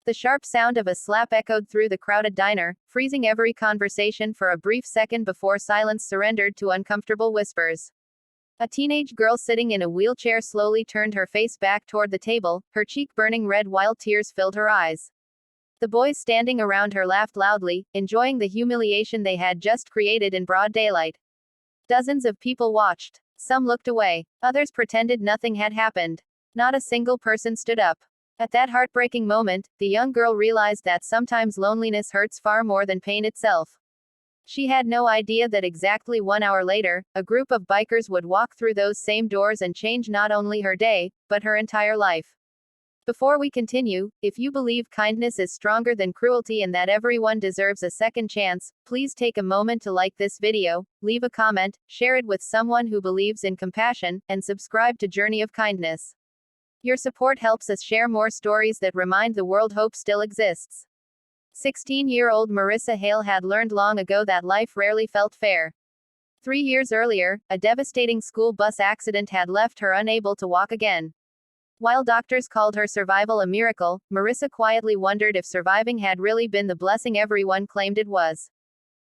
The sharp sound of a slap echoed through the crowded diner, freezing every conversation for a brief second before silence surrendered to uncomfortable whispers. A teenage girl sitting in a wheelchair slowly turned her face back toward the table, her cheek burning red while tears filled her eyes. The boys standing around her laughed loudly, enjoying the humiliation they had just created in broad daylight. Dozens of people watched. Some looked away. Others pretended nothing had happened. Not a single person stood up. At that heartbreaking moment, the young girl realized that sometimes loneliness hurts far more than pain itself. She had no idea that exactly 1 hour later, a group of bikers would walk through those same doors and change not only her day, but her entire life. Before we continue, if you believe kindness is stronger than cruelty and that everyone deserves a second chance, please take a moment to like this video, leave a comment, share it with someone who believes in compassion, and subscribe to Journey of Kindness. Your support helps us share more stories that remind the world hope still exists. 16-year-old Marissa Hale had learned long ago that life rarely felt fair. 3 years earlier, a devastating school bus accident had left her unable to walk again. While doctors called her survival a miracle, Marissa quietly wondered if surviving had really been the blessing everyone claimed it was.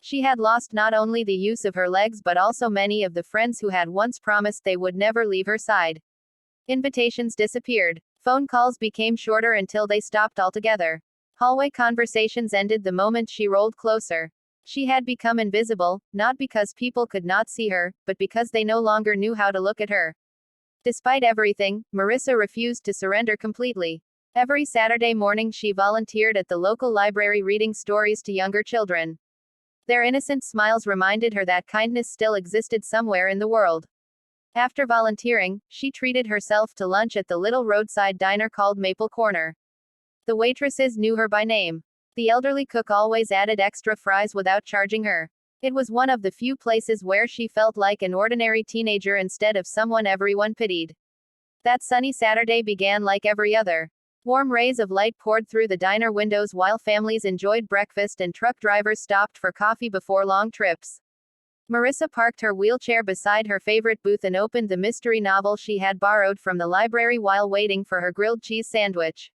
She had lost not only the use of her legs but also many of the friends who had once promised they would never leave her side. Invitations disappeared. Phone calls became shorter until they stopped altogether. Hallway conversations ended the moment she rolled closer. She had become invisible, not because people could not see her, but because they no longer knew how to look at her. Despite everything, Marissa refused to surrender completely. Every Saturday morning she volunteered at the local library reading stories to younger children. Their innocent smiles reminded her that kindness still existed somewhere in the world. After volunteering, she treated herself to lunch at the little roadside diner called Maple Corner. The waitresses knew her by name. The elderly cook always added extra fries without charging her. It was one of the few places where she felt like an ordinary teenager instead of someone everyone pitied. That sunny Saturday began like every other. Warm rays of light poured through the diner windows while families enjoyed breakfast and truck drivers stopped for coffee before long trips. Marissa parked her wheelchair beside her favorite booth and opened the mystery novel she had borrowed from the library while waiting for her grilled cheese sandwich.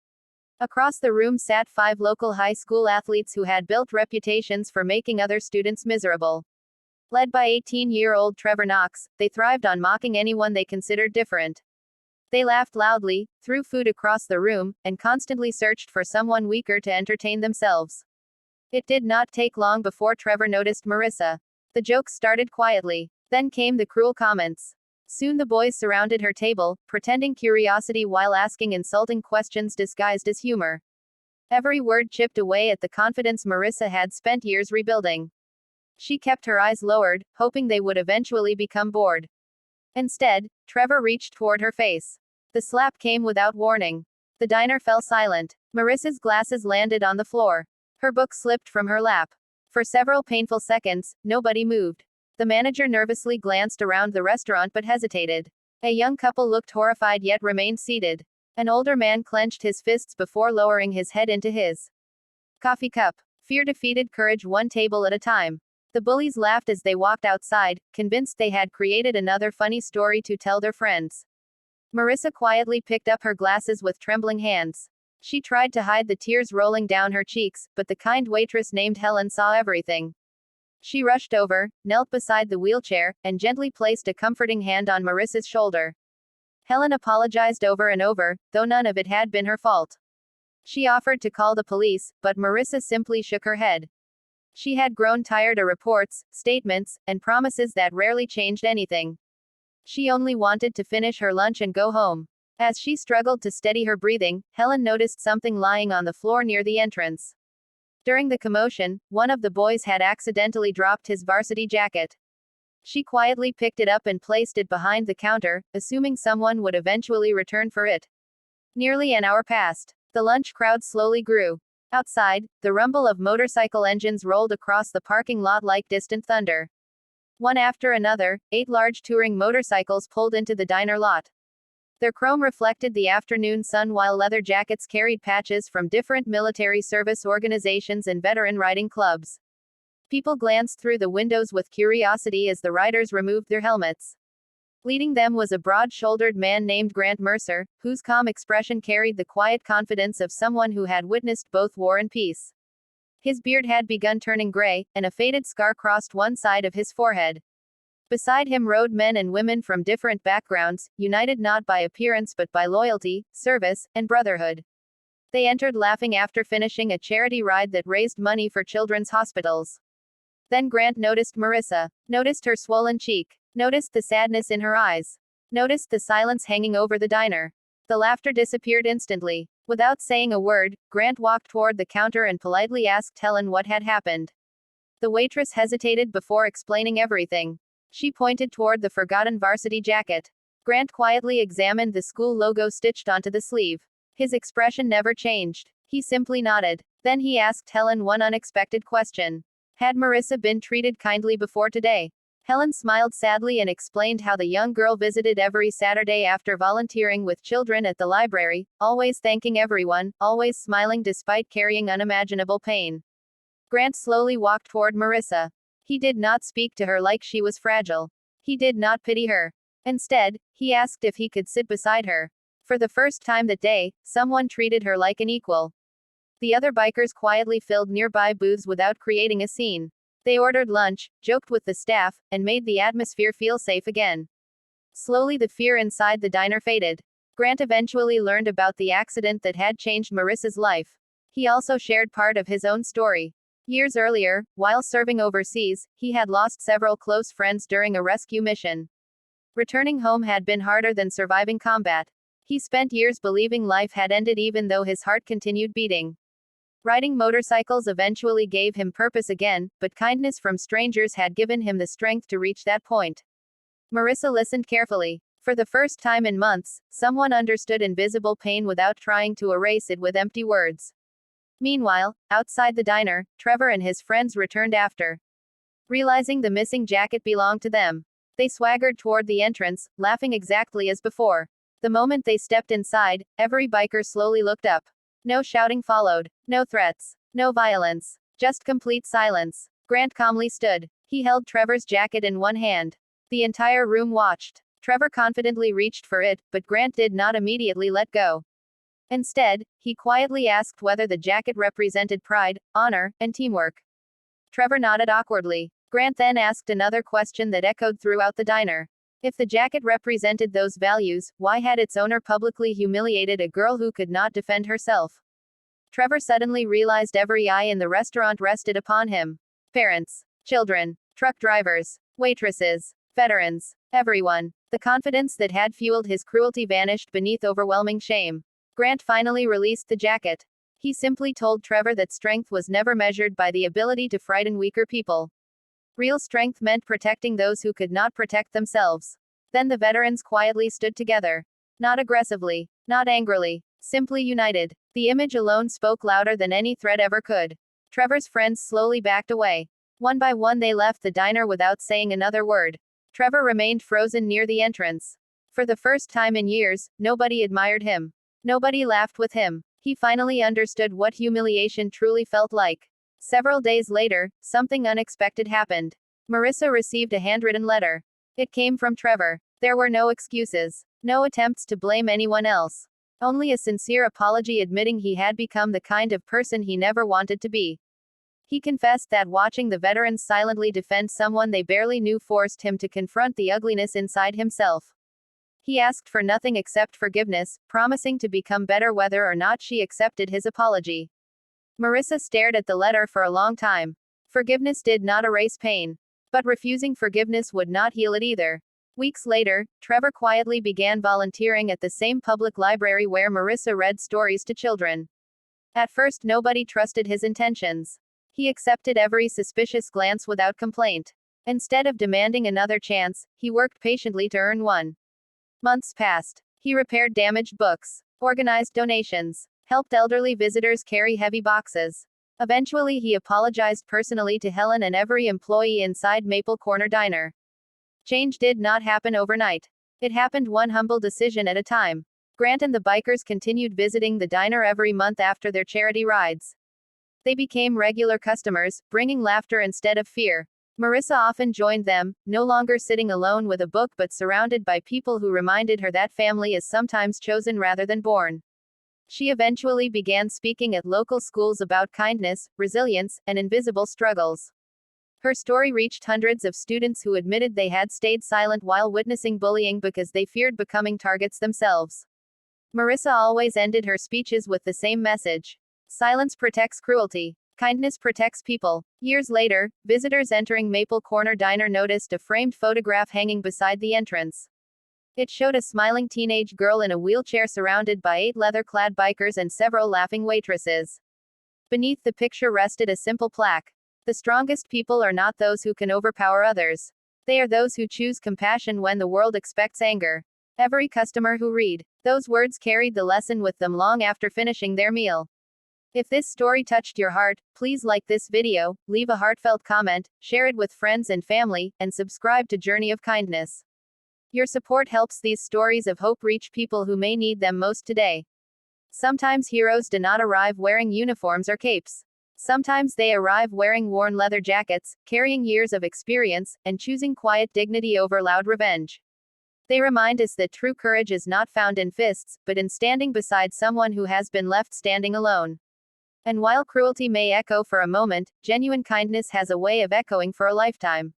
Across the room sat 5 local high school athletes who had built reputations for making other students miserable. Led by 18-year-old Trevor Knox, they thrived on mocking anyone they considered different. They laughed loudly, threw food across the room, and constantly searched for someone weaker to entertain themselves. It did not take long before Trevor noticed Marissa. The jokes started quietly. Then came the cruel comments. Soon the boys surrounded her table, pretending curiosity while asking insulting questions disguised as humor. Every word chipped away at the confidence Marissa had spent years rebuilding. She kept her eyes lowered, hoping they would eventually become bored. Instead, Trevor reached toward her face. The slap came without warning. The diner fell silent. Marissa's glasses landed on the floor. Her book slipped from her lap. For several painful seconds, nobody moved. The manager nervously glanced around the restaurant but hesitated. A young couple looked horrified yet remained seated. An older man clenched his fists before lowering his head into his coffee cup. Fear defeated courage one table at a time. The bullies laughed as they walked outside, convinced they had created another funny story to tell their friends. Marissa quietly picked up her glasses with trembling hands. She tried to hide the tears rolling down her cheeks, but the kind waitress named Helen saw everything. She rushed over, knelt beside the wheelchair, and gently placed a comforting hand on Marissa's shoulder. Helen apologized over and over, though none of it had been her fault. She offered to call the police, but Marissa simply shook her head. She had grown tired of reports, statements, and promises that rarely changed anything. She only wanted to finish her lunch and go home. As she struggled to steady her breathing, Helen noticed something lying on the floor near the entrance. During the commotion, one of the boys had accidentally dropped his varsity jacket. She quietly picked it up and placed it behind the counter, assuming someone would eventually return for it. Nearly an hour passed. The lunch crowd slowly grew. Outside, the rumble of motorcycle engines rolled across the parking lot like distant thunder. One after another, 8 large touring motorcycles pulled into the diner lot. Their chrome reflected the afternoon sun while leather jackets carried patches from different military service organizations and veteran riding clubs. People glanced through the windows with curiosity as the riders removed their helmets. Leading them was a broad-shouldered man named Grant Mercer, whose calm expression carried the quiet confidence of someone who had witnessed both war and peace. His beard had begun turning gray, and a faded scar crossed one side of his forehead. Beside him rode men and women from different backgrounds, united not by appearance but by loyalty, service, and brotherhood. They entered laughing after finishing a charity ride that raised money for children's hospitals. Then Grant noticed Marissa, noticed her swollen cheek, noticed the sadness in her eyes, noticed the silence hanging over the diner. The laughter disappeared instantly. Without saying a word, Grant walked toward the counter and politely asked Helen what had happened. The waitress hesitated before explaining everything. She pointed toward the forgotten varsity jacket. Grant quietly examined the school logo stitched onto the sleeve. His expression never changed. He simply nodded. Then he asked Helen one unexpected question. Had Marissa been treated kindly before today? Helen smiled sadly and explained how the young girl visited every Saturday after volunteering with children at the library, always thanking everyone, always smiling despite carrying unimaginable pain. Grant slowly walked toward Marissa. He did not speak to her like she was fragile. He did not pity her. Instead, he asked if he could sit beside her. For the first time that day, someone treated her like an equal. The other bikers quietly filled nearby booths without creating a scene. They ordered lunch, joked with the staff, and made the atmosphere feel safe again. Slowly the fear inside the diner faded. Grant eventually learned about the accident that had changed Marissa's life. He also shared part of his own story. Years earlier, while serving overseas, he had lost several close friends during a rescue mission. Returning home had been harder than surviving combat. He spent years believing life had ended even though his heart continued beating. Riding motorcycles eventually gave him purpose again, but kindness from strangers had given him the strength to reach that point. Marissa listened carefully. For the first time in months, someone understood invisible pain without trying to erase it with empty words. Meanwhile, outside the diner, Trevor and his friends returned after. Realizing the missing jacket belonged to them, they swaggered toward the entrance, laughing exactly as before. The moment they stepped inside, every biker slowly looked up. No shouting followed. No threats. No violence. Just complete silence. Grant calmly stood. He held Trevor's jacket in one hand. The entire room watched. Trevor confidently reached for it, but Grant did not immediately let go. Instead, he quietly asked whether the jacket represented pride, honor, and teamwork. Trevor nodded awkwardly. Grant then asked another question that echoed throughout the diner. If the jacket represented those values, why had its owner publicly humiliated a girl who could not defend herself? Trevor suddenly realized every eye in the restaurant rested upon him. Parents, children, truck drivers, waitresses, veterans, everyone. The confidence that had fueled his cruelty vanished beneath overwhelming shame. Grant finally released the jacket. He simply told Trevor that strength was never measured by the ability to frighten weaker people. Real strength meant protecting those who could not protect themselves. Then the veterans quietly stood together. Not aggressively, not angrily, simply united. The image alone spoke louder than any threat ever could. Trevor's friends slowly backed away. One by one they left the diner without saying another word. Trevor remained frozen near the entrance. For the first time in years, nobody admired him. Nobody laughed with him. He finally understood what humiliation truly felt like. Several days later, something unexpected happened. Marissa received a handwritten letter. It came from Trevor. There were no excuses. No attempts to blame anyone else. Only a sincere apology admitting he had become the kind of person he never wanted to be. He confessed that watching the veterans silently defend someone they barely knew forced him to confront the ugliness inside himself. He asked for nothing except forgiveness, promising to become better whether or not she accepted his apology. Marissa stared at the letter for a long time. Forgiveness did not erase pain. But refusing forgiveness would not heal it either. Weeks later, Trevor quietly began volunteering at the same public library where Marissa read stories to children. At first, nobody trusted his intentions. He accepted every suspicious glance without complaint. Instead of demanding another chance, he worked patiently to earn one. Months passed. He repaired damaged books, organized donations, helped elderly visitors carry heavy boxes. Eventually, he apologized personally to Helen and every employee inside Maple Corner Diner. Change did not happen overnight. It happened one humble decision at a time. Grant and the bikers continued visiting the diner every month after their charity rides. They became regular customers, bringing laughter instead of fear. Marissa often joined them, no longer sitting alone with a book but surrounded by people who reminded her that family is sometimes chosen rather than born. She eventually began speaking at local schools about kindness, resilience, and invisible struggles. Her story reached hundreds of students who admitted they had stayed silent while witnessing bullying because they feared becoming targets themselves. Marissa always ended her speeches with the same message: silence protects cruelty. Kindness protects people. Years later, visitors entering Maple Corner Diner noticed a framed photograph hanging beside the entrance. It showed a smiling teenage girl in a wheelchair surrounded by 8 leather-clad bikers and several laughing waitresses. Beneath the picture rested a simple plaque: the strongest people are not those who can overpower others. They are those who choose compassion when the world expects anger. Every customer who read those words carried the lesson with them long after finishing their meal. If this story touched your heart, please like this video, leave a heartfelt comment, share it with friends and family, and subscribe to Journey of Kindness. Your support helps these stories of hope reach people who may need them most today. Sometimes heroes do not arrive wearing uniforms or capes. Sometimes they arrive wearing worn leather jackets, carrying years of experience, and choosing quiet dignity over loud revenge. They remind us that true courage is not found in fists, but in standing beside someone who has been left standing alone. And while cruelty may echo for a moment, genuine kindness has a way of echoing for a lifetime.